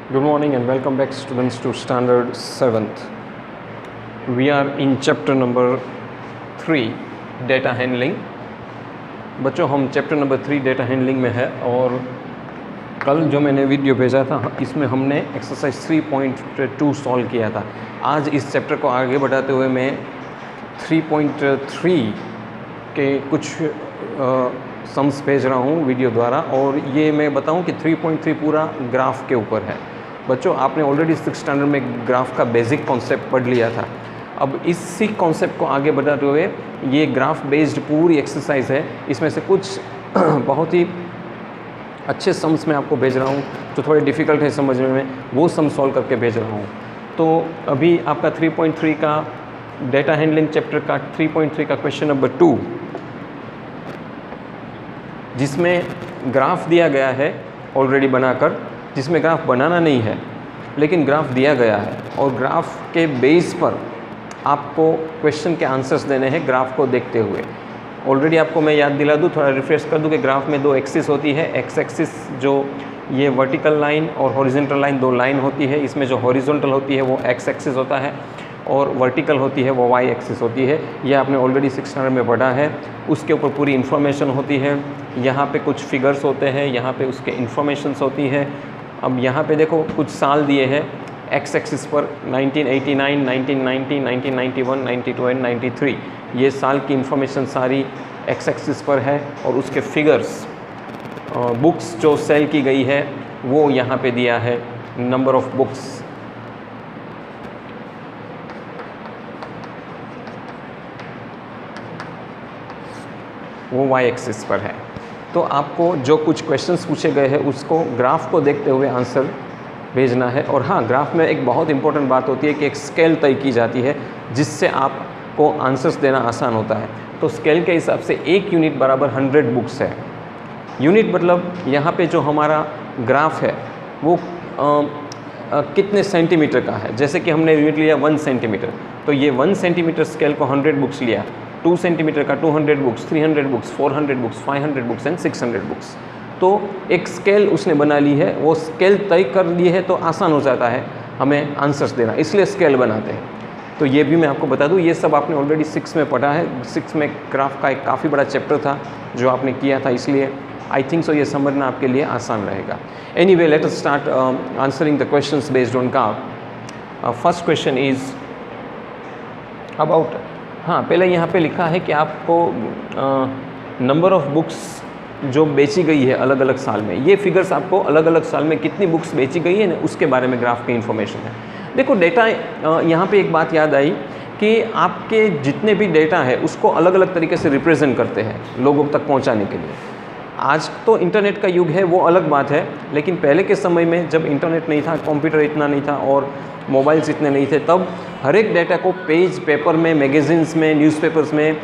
Good morning and welcome back students to standard 7th. We are in chapter number 3 data handling. बच्चों हम chapter number 3 data handling में है और कल जो मैंने वीडियो भेजा था इसमें हमने एक्सरसाइज 3.2 सॉल्व किया था। आज इस चैप्टर को आगे बढ़ाते हुए मैं 3.3 के कुछ सम्स भेज रहा हूँ वीडियो द्वारा और ये मैं बताऊँ कि 3.3 पूरा ग्राफ के ऊपर है। बच्चों आपने ऑलरेडी 6th स्टैंडर्ड में ग्राफ का बेसिक कॉन्सेप्ट पढ़ लिया था। अब इसी कॉन्सेप्ट को आगे बढ़ाते हुए ये ग्राफ बेस्ड पूरी एक्सरसाइज है। इसमें से कुछ बहुत ही अच्छे सम्स मैं आपको भेज रहा हूँ जो थोड़े डिफ़िकल्ट है समझने में, वो सम सॉल्व करके भेज रहा हूँ। तो अभी आपका 3.3 का डेटा हैंडलिंग चैप्टर का 3.3 का क्वेश्चन नंबर 2, जिसमें ग्राफ दिया गया है ऑलरेडी बनाकर, जिसमें ग्राफ बनाना नहीं है लेकिन ग्राफ दिया गया है और ग्राफ के बेस पर आपको क्वेश्चन के आंसर्स देने हैं ग्राफ को देखते हुए। ऑलरेडी आपको मैं याद दिला दूँ, थोड़ा रिफ्रेश कर दूँ कि ग्राफ में दो एक्सिस होती है। एक्स एक्सिस जो ये वर्टिकल लाइन और हॉरिजॉन्टल लाइन, दो लाइन होती है। इसमें जो हॉरिजॉन्टल होती है वो एक्स एक्सिस होता है और वर्टिकल होती है वो वाई एक्सिस होती है। ये आपने ऑलरेडी 6th स्टैंडर्ड में पढ़ा है। उसके ऊपर पूरी इन्फॉर्मेशन होती है। यहाँ पे कुछ फिगर्स होते हैं, यहाँ पे उसके इन्फॉर्मेशंस होती है। अब यहाँ पे देखो कुछ साल दिए हैं एक्स एक्सिस पर 1989, 1990, 1991, 92 एंड 93। ये साल की इन्फॉर्मेशन सारी एक्स एक्सिस पर है और उसके फिगर्स, बुक्स जो सेल की गई है वो यहाँ पे दिया है, नंबर ऑफ बुक्स। वो वाई एक्सिस पर है। तो आपको जो कुछ क्वेश्चंस पूछे गए हैं उसको ग्राफ को देखते हुए आंसर भेजना है। और हाँ, ग्राफ में एक बहुत इंपॉर्टेंट बात होती है कि एक स्केल तय की जाती है जिससे आपको आंसर्स देना आसान होता है। तो स्केल के हिसाब से 1 यूनिट बराबर 100 बुक्स है। यूनिट मतलब यहाँ पे जो हमारा ग्राफ है वो कितने सेंटीमीटर का है। जैसे कि हमने यूनिट लिया 1 सेंटीमीटर, तो ये 1 सेंटीमीटर स्केल को 100 बुक्स लिया। 2 सेंटीमीटर का 200 books, 300 books, 400 books, 500 books and 600 books. तो एक स्केल उसने बना ली है, वो स्केल तय कर लिए है तो आसान हो जाता है हमें आंसर्स देना, इसलिए स्केल बनाते हैं। तो ये भी मैं आपको बता दूं, ये सब आपने ऑलरेडी 6 में पढ़ा है। 6 में ग्राफ का एक काफ़ी बड़ा चैप्टर था जो आपने किया था, इसलिए आई थिंक सो ये समझना आपके लिए आसान रहेगा। Anyway, let us start answering the questions based on graph. First question is about, हाँ पहले यहाँ पे लिखा है कि आपको नंबर ऑफ़ बुक्स जो बेची गई है अलग अलग साल में, ये फिगर्स आपको अलग अलग साल में कितनी बुक्स बेची गई है ना उसके बारे में ग्राफ की इन्फॉर्मेशन है। देखो डेटा, यहाँ पे एक बात याद आई कि आपके जितने भी डेटा है उसको अलग अलग तरीके से रिप्रेजेंट करते हैं लोगों तक पहुँचाने के लिए। आज तो इंटरनेट का युग है, वो अलग बात है, लेकिन पहले के समय में जब इंटरनेट नहीं था, कंप्यूटर इतना नहीं था और मोबाइल्स इतने नहीं थे, तब हर एक डाटा को पेज, पेपर में, मैगज़ीन्स में, न्यूज़पेपर्स में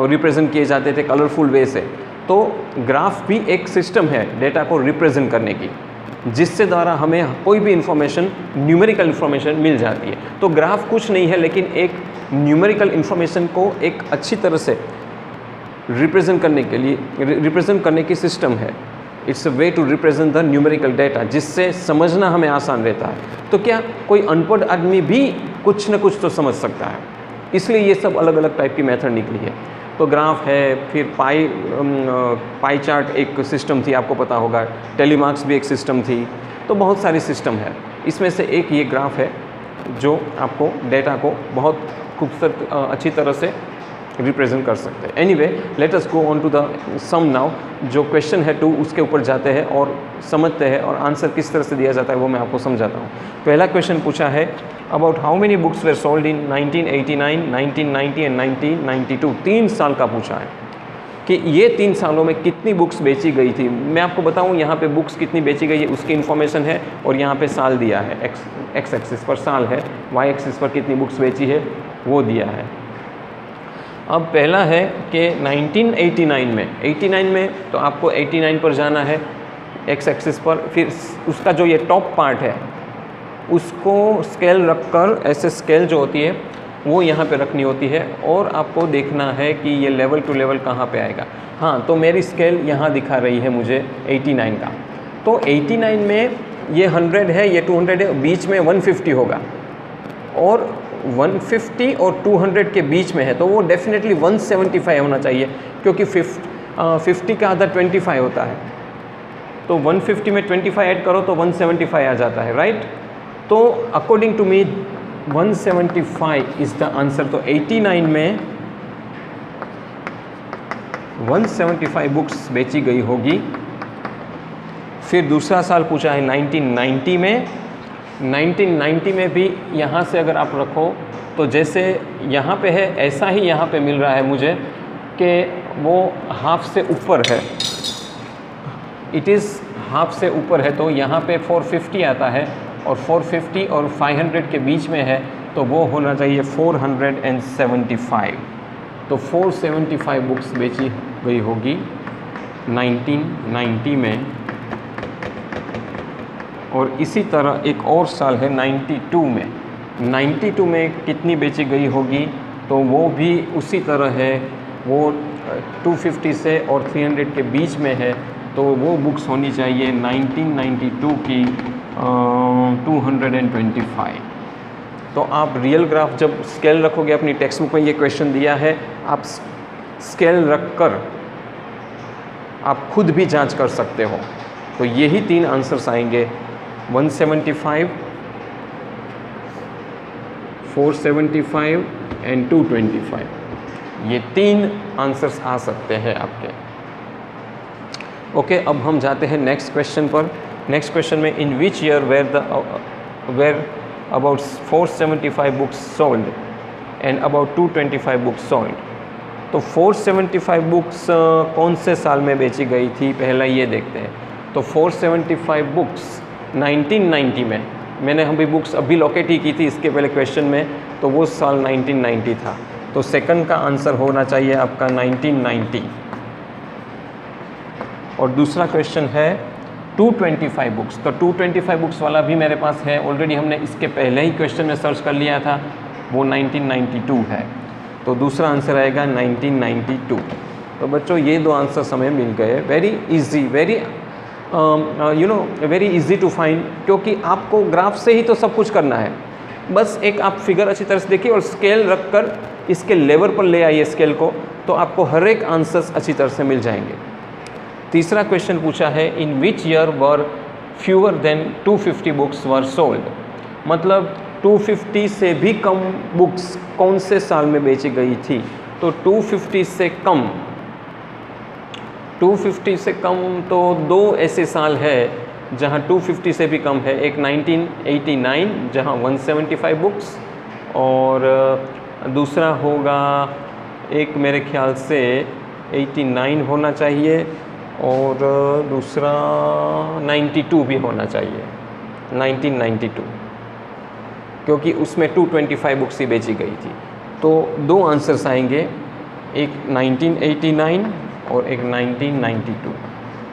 रिप्रेजेंट किए जाते थे कलरफुल वे से। तो ग्राफ भी एक सिस्टम है डेटा को रिप्रेजेंट करने की, जिससे द्वारा हमें कोई भी इन्फॉर्मेशन, न्यूमेरिकल इन्फॉर्मेशन मिल जाती है। तो ग्राफ कुछ नहीं है लेकिन एक न्यूमेरिकल इन्फॉर्मेशन को एक अच्छी तरह से रिप्रेजेंट करने के लिए, रिप्रेजेंट करने की सिस्टम है। It's a way to represent the numerical data, जिससे समझना हमें आसान रहता है। तो क्या कोई अनपढ़ आदमी भी कुछ न कुछ तो समझ सकता है, इसलिए ये सब अलग अलग टाइप की मेथड निकली है। तो ग्राफ है, फिर पाई चार्ट एक सिस्टम थी, आपको पता होगा, टेलीमार्क्स भी एक सिस्टम थी। तो बहुत सारी सिस्टम है, इसमें से एक ये ग्राफ है जो आपको डेटा को बहुत खूबसूरत अच्छी तरह से रिप्रेजेंट कर सकते हैं। Anyway, let us go on to the sum now. जो क्वेश्चन है 2 उसके ऊपर जाते हैं और समझते हैं और आंसर किस तरह से दिया जाता है वो मैं आपको समझाता हूँ। पहला क्वेश्चन पूछा है about how many books were sold in 1989, 1990 and 1992। 3 साल का पूछा है कि ये 3 सालों में कितनी बुक्स बेची गई थी। मैं आपको बताऊँ यहाँ पे बुक्स कितनी बेची गई है उसकी इन्फॉर्मेशन है और यहाँ पे साल दिया है। एक्स एक्सिस पर साल है, वाई एक्सिस पर कितनी बुक्स बेची है वो दिया है। अब पहला है कि 1989 में, 89 में तो आपको 89 पर जाना है एक्स एक्सिस पर, फिर उसका जो ये टॉप पार्ट है उसको स्केल रखकर, ऐसे स्केल जो होती है वो यहाँ पे रखनी होती है और आपको देखना है कि ये लेवल टू लेवल कहाँ पे आएगा। हाँ, तो मेरी स्केल यहाँ दिखा रही है मुझे 89 का। तो 89 में ये 100 है, ये 200 है, बीच में 150 होगा, और 150 और 200 के बीच में है तो वो डेफिनेटली 175 होना चाहिए, क्योंकि 50 का आधा 25 होता है, तो 150 में 25 ऐड करो तो 175 आ जाता है, राइट। तो according to me 175 is the answer. तो 89 में 175 बुक्स बेची गई होगी। फिर दूसरा साल पूछा है 1990 में। 1990 में भी यहाँ से अगर आप रखो तो जैसे यहाँ पे है ऐसा ही यहाँ पे मिल रहा है मुझे कि वो हाफ से ऊपर है, इट इज़ हाफ से ऊपर है, तो यहाँ पे 450 आता है, और 450 और 500 के बीच में है तो वो होना चाहिए 475। तो 475 बुक्स बेची गई होगी 1990 में। और इसी तरह एक और साल है 92 में। 92 में कितनी बेची गई होगी, तो वो भी उसी तरह है, वो 250 से और 300 के बीच में है, तो वो बुक्स होनी चाहिए 1992 की 225। तो आप रियल ग्राफ जब स्केल रखोगे, अपनी टेक्स्ट बुक में ये क्वेश्चन दिया है, आप स्केल रखकर आप खुद भी जांच कर सकते हो। तो यही 3 आंसर्स आएंगे, 175, 475 एंड 225। ये 3 आंसर्स आ सकते हैं आपके। ओके, अब हम जाते हैं नेक्स्ट क्वेश्चन पर। नेक्स्ट क्वेश्चन में in which year were about 475 books sold and about 225 books sold. तो 475 बुक्स कौन से साल में बेची गई थी, पहला ये देखते हैं। तो 475 बुक्स 1990 में, मैंने अभी बुक्स अभी लोकेट ही की थी इसके पहले क्वेश्चन में, तो वो साल 1990 था। तो सेकंड का आंसर होना चाहिए आपका 1990। और दूसरा क्वेश्चन है 225 बुक्स। तो 225 बुक्स वाला भी मेरे पास है, ऑलरेडी हमने इसके पहले ही क्वेश्चन में सर्च कर लिया था, वो 1992 है। तो दूसरा आंसर आएगा 1992। तो बच्चों ये 2 आंसर्स हमें मिल गए। Very easy, very very easy to find, क्योंकि आपको ग्राफ से ही तो सब कुछ करना है। बस एक आप फिगर अच्छी तरह से देखिए और स्केल रखकर इसके लेवल पर ले आइए स्केल को, तो आपको हर एक आंसर्स अच्छी तरह से मिल जाएंगे। तीसरा क्वेश्चन पूछा है in which year were fewer than 250 books were sold. मतलब 250 से भी कम बुक्स कौन से साल में बेची गई थी। तो 250 से कम, 250 से कम तो 2 ऐसे साल है जहां 250 से भी कम है। एक 1989 जहां 175 बुक्स, और दूसरा होगा एक मेरे ख्याल से 89 होना चाहिए, और दूसरा 92 भी होना चाहिए, 1992, क्योंकि उसमें 225 बुक्स ही बेची गई थी। तो 2 आंसर्स आएंगे, एक 1989 और एक 1992।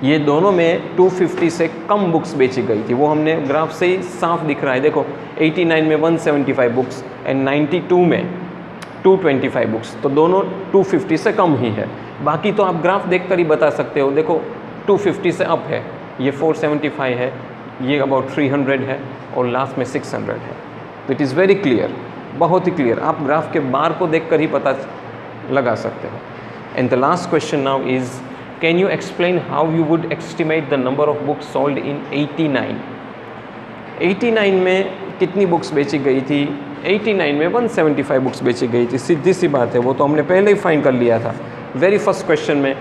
ये दोनों में 250 से कम बुक्स बेची गई थी, वो हमने ग्राफ से ही साफ दिख रहा है। देखो 89 में 175 बुक्स एंड 92 में 225 बुक्स, तो दोनों 250 से कम ही है। बाकी तो आप ग्राफ देखकर ही बता सकते हो। देखो 250 से अप है, ये 475 है, ये अबाउट 300 है, और लास्ट में 600 है। तो इट इज़ वेरी क्लियर, बहुत ही क्लियर। आप ग्राफ के बार को देखकर ही पता लगा सकते हो। And the last question now is can you explain how you would estimate the number of books sold in 89। 89 में कितनी बुक्स बेची गई थी। 89 में 175 बुक्स बेची गई थी, सीधी सी बात है, वो तो हमने पहले ही फाइंड कर लिया था वेरी फर्स्ट क्वेश्चन में।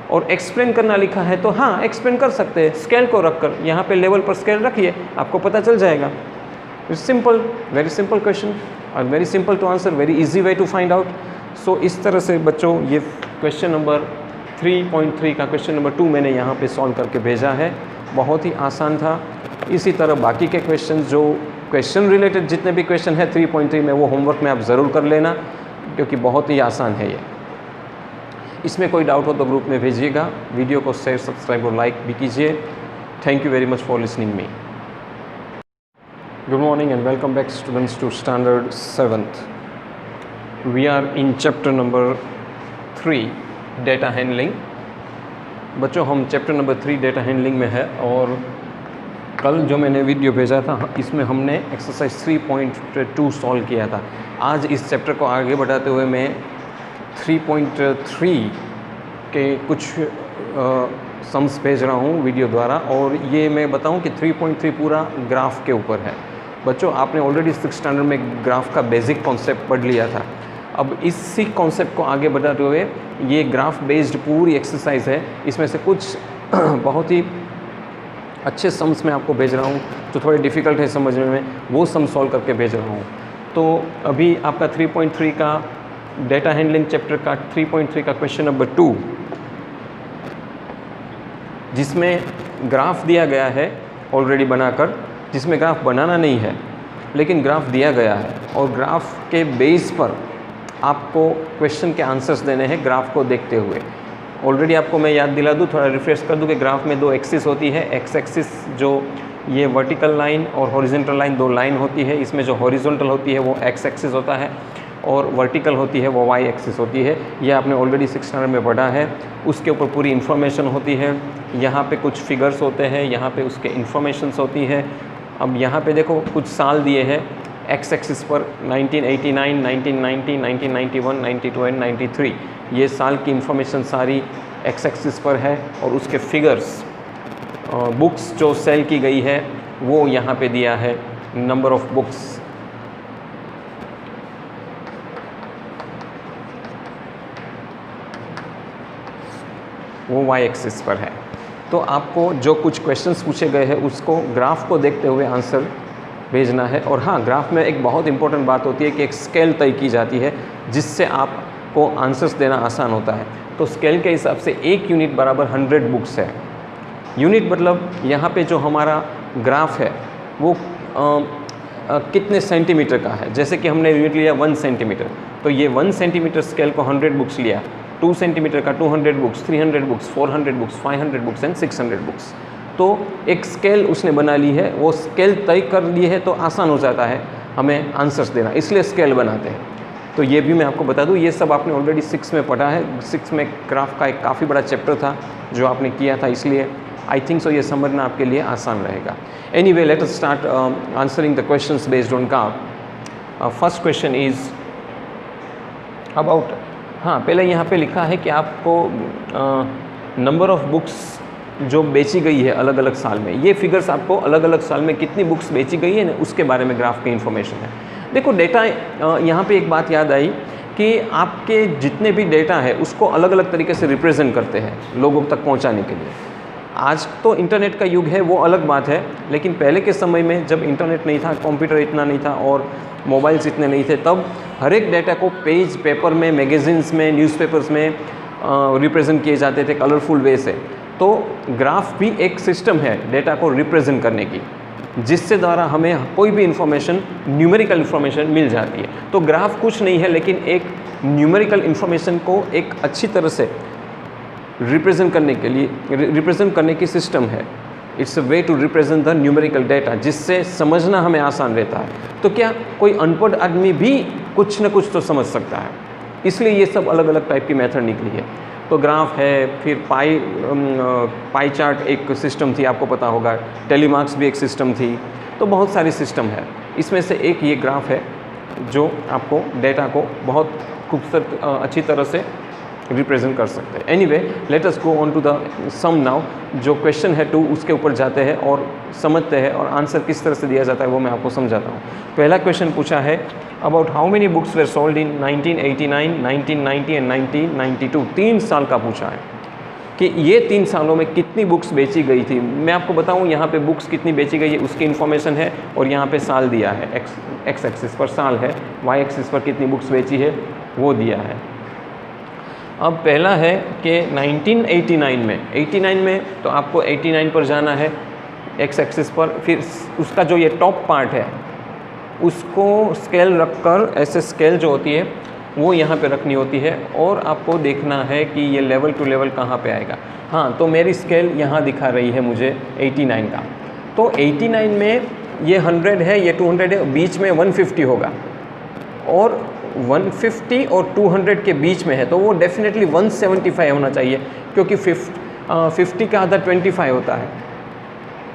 और एक्सप्लेन करना लिखा है तो हाँ एक्सप्लेन कर सकते हैं, स्केल को रखकर यहाँ पे लेवल पर स्केल रखिए, आपको पता चल जाएगा। It's simple, very simple question और very simple to answer, very easy way to find out. So इस तरह से बच्चों ये क्वेश्चन नंबर 3.3 का क्वेश्चन नंबर 2 मैंने यहाँ पे सॉल्व करके भेजा है। बहुत ही आसान था। इसी तरह बाकी के क्वेश्चन, जो क्वेश्चन रिलेटेड जितने भी क्वेश्चन है 3.3 में, वो होमवर्क में आप ज़रूर कर लेना, क्योंकि बहुत ही आसान है ये। इसमें कोई डाउट हो तो ग्रुप में भेजिएगा। वीडियो को शेयर, सब्सक्राइब और लाइक भी कीजिए। Thank you very much for listening me. Good morning and welcome back students to standard 7th। We are in chapter number 3 data handling. बच्चों हम चैप्टर नंबर 3 डेटा हैंडलिंग में है, और कल जो मैंने वीडियो भेजा था इसमें हमने एक्सरसाइज 3.2 सॉल्व किया था। आज इस चैप्टर को आगे बढ़ाते हुए मैं 3.3 के कुछ सम्स भेज रहा हूँ वीडियो द्वारा, और ये मैं बताऊँ कि 3.3 पूरा ग्राफ के ऊपर है। बच्चों, आपने ऑलरेडी 6th स्टैंडर्ड में ग्राफ का बेसिक कॉन्सेप्ट पढ़ लिया था। अब इसी कॉन्सेप्ट को आगे बढ़ाते हुए ये ग्राफ बेस्ड पूरी एक्सरसाइज है। इसमें से कुछ बहुत ही अच्छे सम्स मैं आपको भेज रहा हूँ, जो थोड़े डिफ़िकल्ट है समझने में, वो सम सॉल्व करके भेज रहा हूँ। तो अभी आपका 3.3 का डेटा हैंडलिंग चैप्टर का 3.3 का क्वेश्चन नंबर 2, जिसमें ग्राफ दिया गया है ऑलरेडी बनाकर, जिसमें ग्राफ बनाना नहीं है लेकिन ग्राफ दिया गया है, और ग्राफ के बेस पर आपको क्वेश्चन के आंसर्स देने हैं ग्राफ को देखते हुए। ऑलरेडी आपको मैं याद दिला दूँ, थोड़ा रिफ्रेश कर दूँ कि ग्राफ में 2 एक्सिस होती है। एक्स एक्सिस जो ये वर्टिकल लाइन और हॉरिजॉन्टल लाइन 2 लाइन होती है। इसमें जो हॉरिजॉन्टल होती है वो एक्स एक्सिस होता है और वर्टिकल होती है वो वाई एक्सिस होती है। ये आपने ऑलरेडी 6th स्टैंडर्ड में पढ़ा है। उसके ऊपर पूरी इन्फॉर्मेशन होती है। यहाँ पे कुछ फिगर्स होते हैं, यहाँ पे उसके इन्फॉर्मेशंस होती है। अब यहाँ पे देखो कुछ साल दिए हैं। एक्स एक्सिस पर 1989, 1990, 1991, 92 एंड 93 ये साल की इन्फॉर्मेशन सारी एक्स एक्सिस पर है, और उसके फिगर्स बुक्स जो सेल की गई है वो यहाँ पे दिया है, नंबर ऑफ बुक्स। वो वाई एक्सिस पर है। तो आपको जो कुछ क्वेश्चंस पूछे गए हैं उसको ग्राफ को देखते हुए आंसर भेजना है। और हाँ, ग्राफ में एक बहुत इंपॉर्टेंट बात होती है कि एक स्केल तय की जाती है जिससे आपको आंसर्स देना आसान होता है। तो स्केल के हिसाब से 1 यूनिट बराबर 100 बुक्स है। यूनिट मतलब यहाँ पे जो हमारा ग्राफ है वो कितने सेंटीमीटर का है। जैसे कि हमने यूनिट लिया 1 सेंटीमीटर, तो ये 1 सेंटीमीटर स्केल को 100 बुक्स लिया। 2 सेंटीमीटर का 200 books, 300 books, 400 books, 500 books and 600 books. तो एक स्केल उसने बना ली है, वो स्केल तय कर लिए है तो आसान हो जाता है हमें आंसर्स देना, इसलिए स्केल बनाते हैं। तो ये भी मैं आपको बता दूं, ये सब आपने ऑलरेडी 6 में पढ़ा है। 6 में ग्राफ का एक काफ़ी बड़ा चैप्टर था जो आपने किया था, इसलिए आई थिंक सो ये समझना आपके लिए आसान रहेगा। Anyway, let us start answering the questions based on graph. First question is about, हाँ पहले यहाँ पे लिखा है कि आपको नंबर ऑफ बुक्स जो बेची गई है अलग अलग साल में, ये फिगर्स आपको अलग अलग साल में कितनी बुक्स बेची गई है ना उसके बारे में ग्राफ की इन्फॉर्मेशन है। देखो डेटा, यहाँ पे एक बात याद आई कि आपके जितने भी डेटा है उसको अलग अलग तरीके से रिप्रेजेंट करते हैं लोगों तक पहुँचाने के लिए। आज तो इंटरनेट का युग है, वो अलग बात है, लेकिन पहले के समय में जब इंटरनेट नहीं था, कंप्यूटर इतना नहीं था और मोबाइल्स इतने नहीं थे, तब हर एक डाटा को पेज, पेपर में, मैगजीन्स में, न्यूज़पेपर्स में रिप्रेजेंट किए जाते थे कलरफुल वे से। तो ग्राफ भी एक सिस्टम है डेटा को रिप्रेजेंट करने की, जिससे द्वारा हमें कोई भी इंफॉर्मेशन, न्यूमेरिकल इंफॉर्मेशन मिल जाती है। तो ग्राफ कुछ नहीं है लेकिन एक न्यूमेरिकल इंफॉर्मेशन को एक अच्छी तरह से रिप्रेजेंट करने के लिए, रिप्रेजेंट करने की सिस्टम है। It's a way to represent the numerical data, जिससे समझना हमें आसान रहता है। तो क्या कोई अनपढ़ आदमी भी कुछ न कुछ तो समझ सकता है, इसलिए ये सब अलग अलग टाइप की मेथड निकली है। तो ग्राफ है, फिर पाई चार्ट एक सिस्टम थी, आपको पता होगा, टेलीमार्क्स भी एक सिस्टम थी। तो बहुत सारी सिस्टम है, इसमें से एक ये ग्राफ है जो आपको डेटा को बहुत खूबसूरत अच्छी तरह से रिप्रेजेंट कर सकते हैं। Anyway, let us go on to the sum now. जो क्वेश्चन है 2 उसके ऊपर जाते हैं और समझते हैं, और आंसर किस तरह से दिया जाता है वो मैं आपको समझाता हूँ। पहला क्वेश्चन पूछा है about how many books were sold in 1989, 1990 and 1992। 3 साल का पूछा है कि ये 3 सालों में कितनी बुक्स बेची गई थी। मैं आपको बताऊँ यहाँ पे बुक्स कितनी बेची गई है उसकी इन्फॉर्मेशन है, और यहाँ पे साल दिया है। एक्स एक्सिस पर साल है, वाई एक्सिस पर कितनी बुक्स बेची है वो दिया है। अब पहला है कि 1989 में, 89 में तो आपको 89 पर जाना है एक्स एक्सिस पर, फिर उसका जो ये टॉप पार्ट है उसको स्केल रखकर, ऐसे स्केल जो होती है वो यहाँ पे रखनी होती है, और आपको देखना है कि ये लेवल टू लेवल कहाँ पे आएगा। हाँ, तो मेरी स्केल यहाँ दिखा रही है मुझे 89 का। तो 89 में ये 100 है, ये 200 है, बीच में 150 होगा, और 150 और 200 के बीच में है तो वो डेफिनेटली 175 होना चाहिए, क्योंकि 50 का आधा 25 होता है।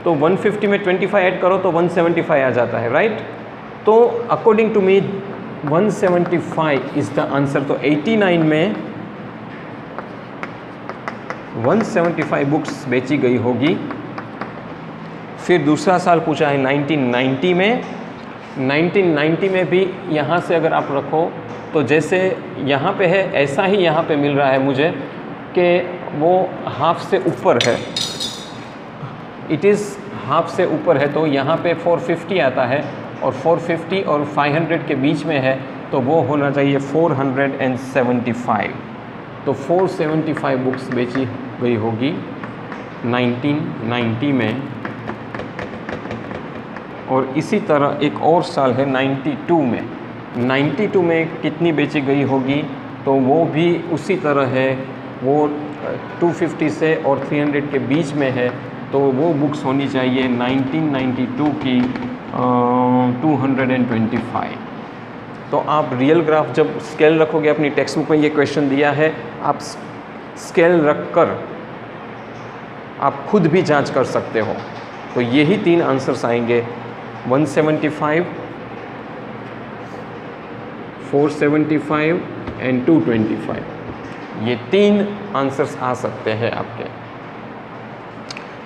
तो 150 में 25 ऐड करो तो 175 आ जाता है, राइट। तो according to me 175 is the answer. तो 89 में 175 बुक्स बेची गई होगी। फिर दूसरा साल पूछा है 1990 में। 1990 में भी यहाँ से अगर आप रखो तो जैसे यहाँ पे है ऐसा ही यहाँ पे मिल रहा है मुझे कि वो हाफ से ऊपर है, इट इज़ हाफ से ऊपर है, तो यहाँ पे 450 आता है और 450 और 500 के बीच में है तो वो होना चाहिए 475। तो 475 बुक्स बेची गई होगी 1990 में। और इसी तरह एक और साल है 92 में। 92 में कितनी बेची गई होगी, तो वो भी उसी तरह है, वो 250 से और 300 के बीच में है, तो वो बुक्स होनी चाहिए 1992 की 225। तो आप रियल ग्राफ जब स्केल रखोगे, अपनी टेक्स्ट बुक में ये क्वेश्चन दिया है, आप स्केल रख कर आप खुद भी जांच कर सकते हो। तो यही 3 आंसर्स आएंगे, 175, 475 एंड 225। ये 3 आंसर्स आ सकते हैं आपके।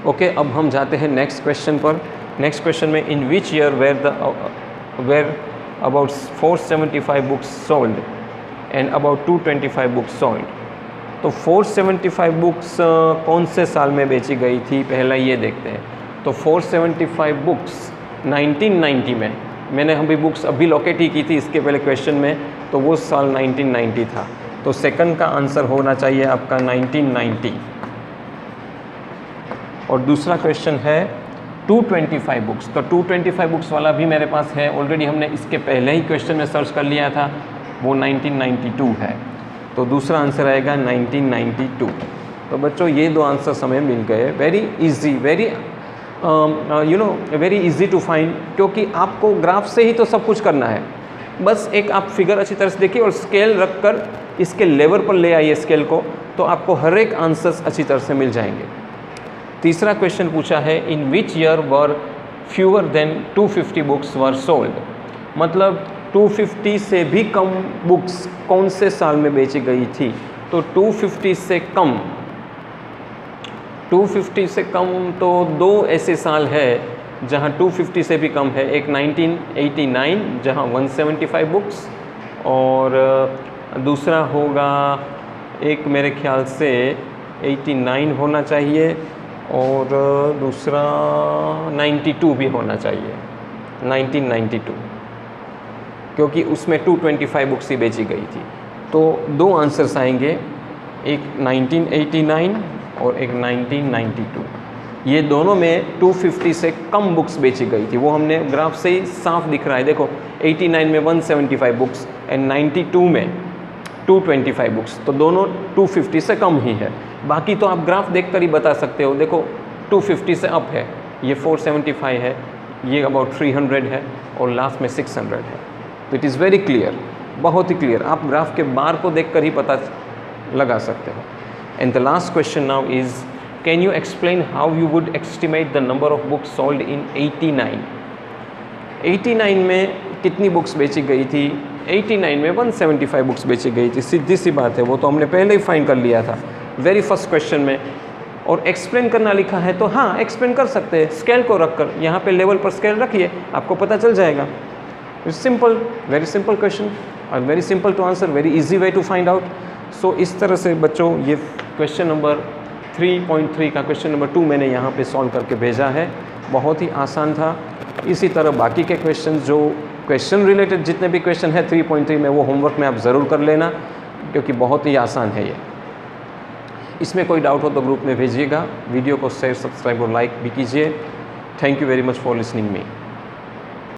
ओके, अब हम जाते हैं नेक्स्ट क्वेश्चन पर। नेक्स्ट क्वेश्चन में in which year were about 475 books sold and about 225 books sold. तो 475 बुक्स कौन से साल में बेची गई थी, पहला ये देखते हैं। तो 475 बुक्स 1990 में, मैंने अभी बुक्स अभी लोकेट ही की थी इसके पहले क्वेश्चन में, तो वो साल 1990 था। तो सेकंड का आंसर होना चाहिए आपका 1990। और दूसरा क्वेश्चन है 225 बुक्स। तो 225 बुक्स वाला भी मेरे पास है, ऑलरेडी हमने इसके पहले ही क्वेश्चन में सर्च कर लिया था, वो 1992 है। तो दूसरा आंसर आएगा 1992। तो बच्चों ये 2 आंसर हमें मिल गए। Very easy, very very easy to find, क्योंकि आपको ग्राफ से ही तो सब कुछ करना है। बस एक आप फिगर अच्छी तरह से देखिए और स्केल रख कर इसके लेवल पर ले आइए स्केल को, तो आपको हर एक आंसर्स अच्छी तरह से मिल जाएंगे। तीसरा क्वेश्चन पूछा है in which year were fewer than 250 books were sold. मतलब 250 से भी कम बुक्स कौन से साल में बेची गई थी। तो 250 से कम, 250 से कम तो 2 ऐसे साल है जहां 250 से भी कम है। एक 1989 जहां 175 बुक्स, और दूसरा होगा एक मेरे ख्याल से 89 होना चाहिए, और दूसरा 92 भी होना चाहिए, 1992, क्योंकि उसमें 225 बुक्स ही बेची गई थी। तो 2 आंसर्स आएंगे, एक 1989 और एक 1992। ये दोनों में 250 से कम बुक्स बेची गई थी, वो हमने ग्राफ से ही साफ दिख रहा है। देखो 89 में 175 बुक्स एंड 92 में 225 बुक्स, तो दोनों 250 से कम ही है। बाकी तो आप ग्राफ देखकर ही बता सकते हो। देखो 250 से अप है, ये 475 है, ये अबाउट 300 है, और लास्ट में 600 है। तो इट इज़ वेरी क्लियर, बहुत ही क्लियर। आप ग्राफ के बार को देखकर ही पता लगा सकते हो। And the last question now is can you explain how you would estimate the number of books sold in 89। 89 में कितनी बुक्स बेची गई थी। 89 में 175 बुक्स बेची गई थी, सीधी सी बात है, वो तो हमने पहले ही फाइंड कर लिया था वेरी फर्स्ट क्वेश्चन में। और एक्सप्लेन करना लिखा है तो हाँ एक्सप्लेन कर सकते हैं, स्केल को रखकर यहाँ पे लेवल पर स्केल रखिए, आपको पता चल जाएगा। It's simple, very simple question और very simple to answer, very easy way to find out. So इस तरह से बच्चों ये क्वेश्चन नंबर 3.3 का क्वेश्चन नंबर 2 मैंने यहाँ पे सॉल्व करके भेजा है। बहुत ही आसान था। इसी तरह बाकी के क्वेश्चन, जो क्वेश्चन रिलेटेड जितने भी क्वेश्चन है 3.3 में, वो होमवर्क में आप ज़रूर कर लेना, क्योंकि बहुत ही आसान है ये। इसमें कोई डाउट हो तो ग्रुप में भेजिएगा। वीडियो को शेयर, सब्सक्राइब और लाइक भी कीजिए। Thank you very much for listening me.